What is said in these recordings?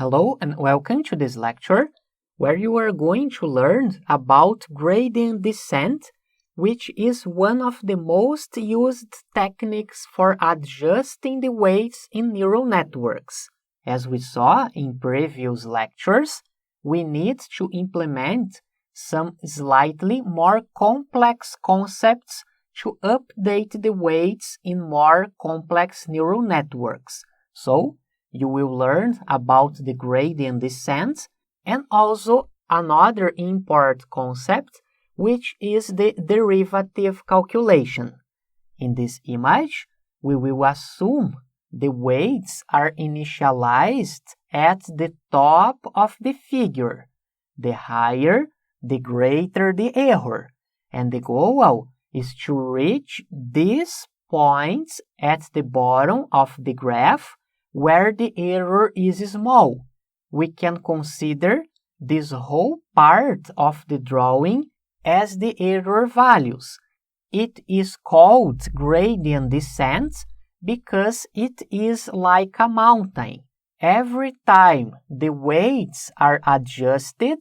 Hello and welcome to this lecture where you are going to learn about gradient descent, which is one of the most used techniques for adjusting the weights in neural networks. As we saw in previous lectures, we need to implement some slightly more complex concepts to update the weights in more complex neural networks. So, you will learn about the gradient descent and also another important concept, which is the derivative calculation. In this image, we will assume the weights are initialized at the top of the figure. The higher, the greater the error, and the goal is to reach these points at the bottom of the graph where the error is small. We can consider this whole part of the drawing as the error values. It is called gradient descent because it is like a mountain. Every time the weights are adjusted,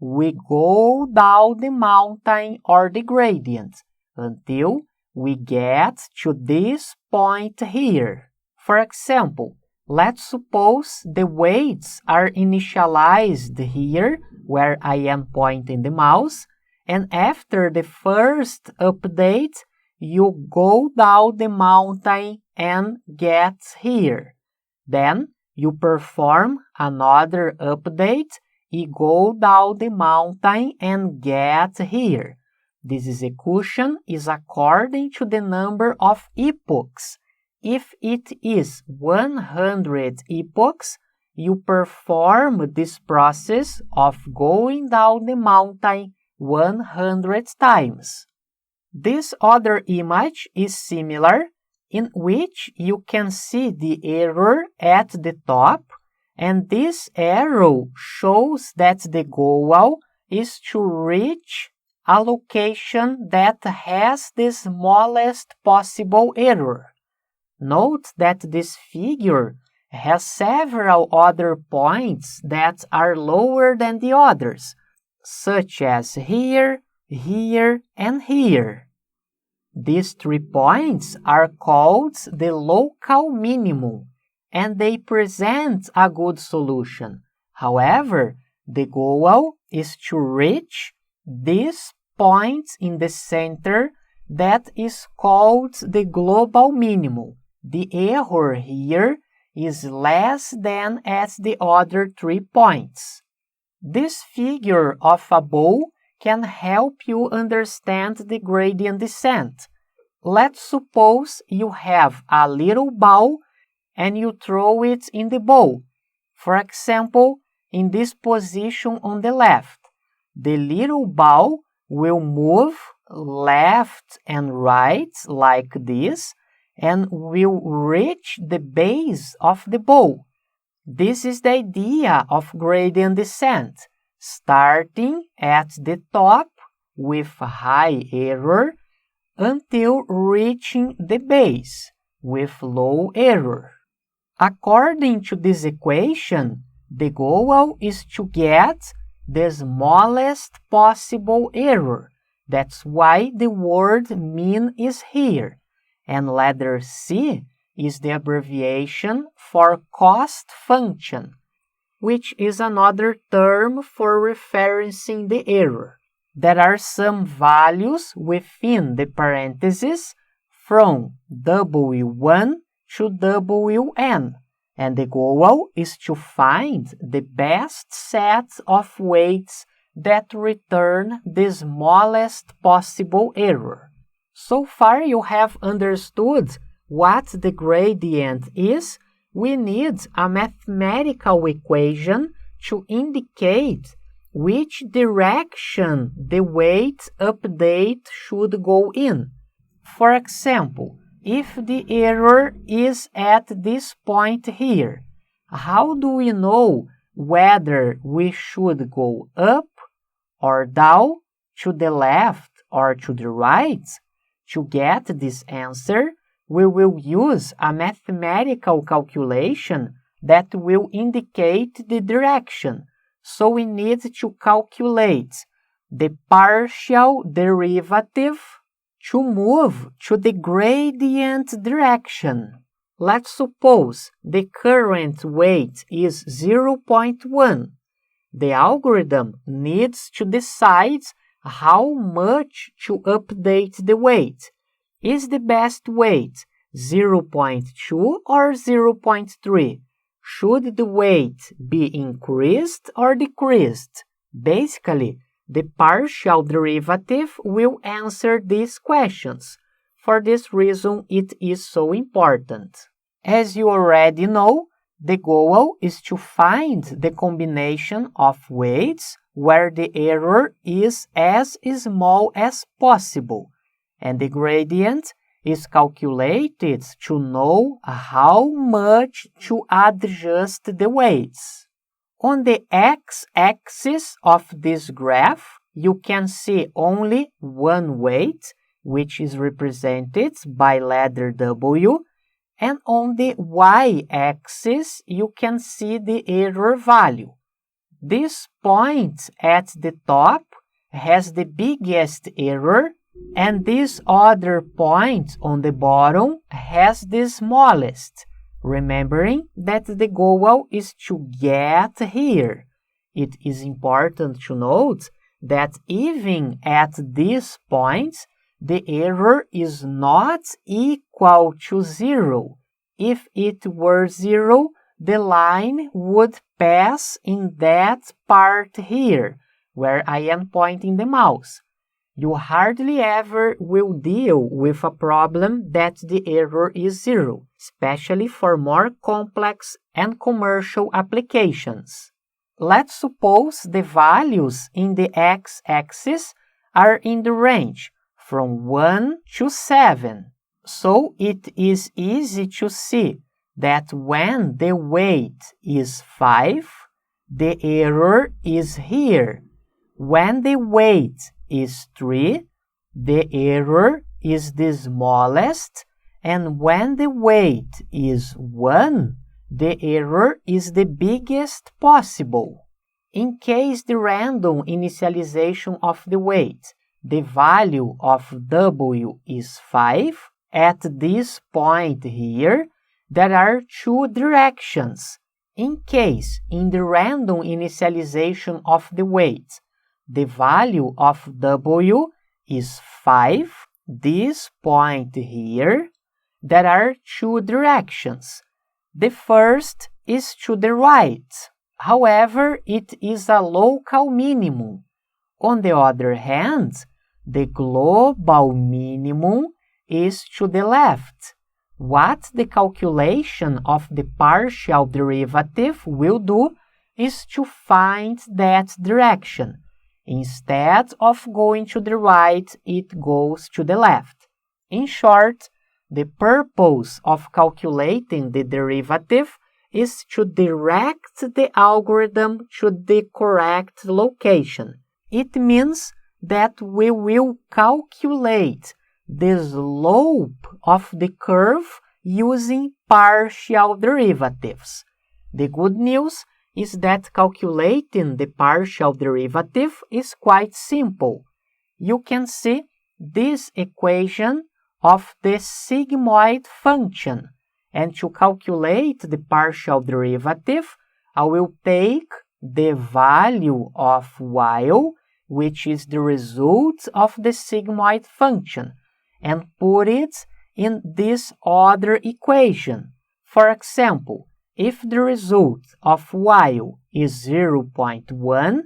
we go down the mountain or the gradient until we get to this point here. For example, let's suppose the weights are initialized here where I am pointing the mouse, and after the first update, you go down the mountain and get here. Then you perform another update, you go down the mountain and get here. This execution is according to the number of epochs. If it is 100 epochs, you perform this process of going down the mountain 100 times. This other image is similar, in which you can see the error at the top, and this arrow shows that the goal is to reach a location that has the smallest possible error. Note that this figure has several other points that are lower than the others, such as here, here, and here. These 3 points are called the local minimum, and they present a good solution. However, the goal is to reach this point in the center that is called the global minimum. The error here is less than at the other 3 points. This figure of a ball can help you understand the gradient descent. Let's suppose you have a little ball and you throw it in the bowl. For example, in this position on the left, the little ball will move left and right like this and will reach the base of the bowl. This is the idea of gradient descent, starting at the top with high error until reaching the base with low error. According to this equation, the goal is to get the smallest possible error. That's why the word mean is here. And letter C is the abbreviation for cost function, which is another term for referencing the error. There are some values within the parentheses from W1 to Wn, and the goal is to find the best set of weights that return the smallest possible error. So far you have understood what the gradient is. We need a mathematical equation to indicate which direction the weight update should go in. For example, if the error is at this point here, how do we know whether we should go up or down, to the left or to the right? To get this answer, we will use a mathematical calculation that will indicate the direction. So we need to calculate the partial derivative to move to the gradient direction. Let's suppose the current weight is 0.1. The algorithm needs to decide how much to update the weight. Is the best weight 0.2 or 0.3? Should the weight be increased or decreased? Basically, the partial derivative will answer these questions. For this reason, it is so important. As you already know, the goal is to find the combination of weights where the error is as small as possible, and the gradient is calculated to know how much to adjust the weights. On the x-axis of this graph, you can see only one weight, which is represented by letter W, and on the y-axis, you can see the error value. This point at the top has the biggest error, and this other point on the bottom has the smallest, remembering that the goal is to get here. It is important to note that even at these points, the error is not equal to 0. If it were 0, the line would pass in that part here, where I am pointing the mouse. You hardly ever will deal with a problem that the error is 0, especially for more complex and commercial applications. Let's suppose the values in the x-axis are in the range from 1 to 7. So it is easy to see that when the weight is 5, the error is here. When the weight is 3, the error is the smallest, and when the weight is 1, the error is the biggest possible. In case the random initialization of the weight, the value of W is 5, at this point here, there are two directions. In case in the random initialization of the weight, the value of W is 5, this point here, there are two directions. The first is to the right. However, it is a local minimum. On the other hand, the global minimum is to the left. What the calculation of the partial derivative will do is to find that direction. Instead of going to the right, it goes to the left. In short, the purpose of calculating the derivative is to direct the algorithm to the correct location. It means that we will calculate the slope of the curve using partial derivatives. The good news is that calculating the partial derivative is quite simple. You can see this equation of the sigmoid function, and to calculate the partial derivative, I will take the value of y, which is the result of the sigmoid function, and put it in this other equation. For example, if the result of y is 0.1,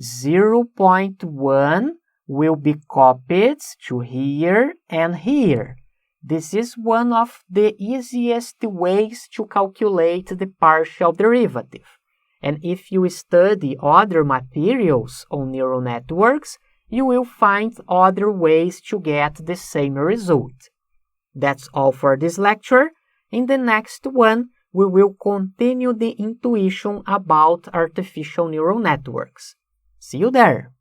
0.1 will be copied to here and here. This is one of the easiest ways to calculate the partial derivative. And if you study other materials on neural networks, you will find other ways to get the same result. That's all for this lecture. In the next one, we will continue the intuition about artificial neural networks. See you there!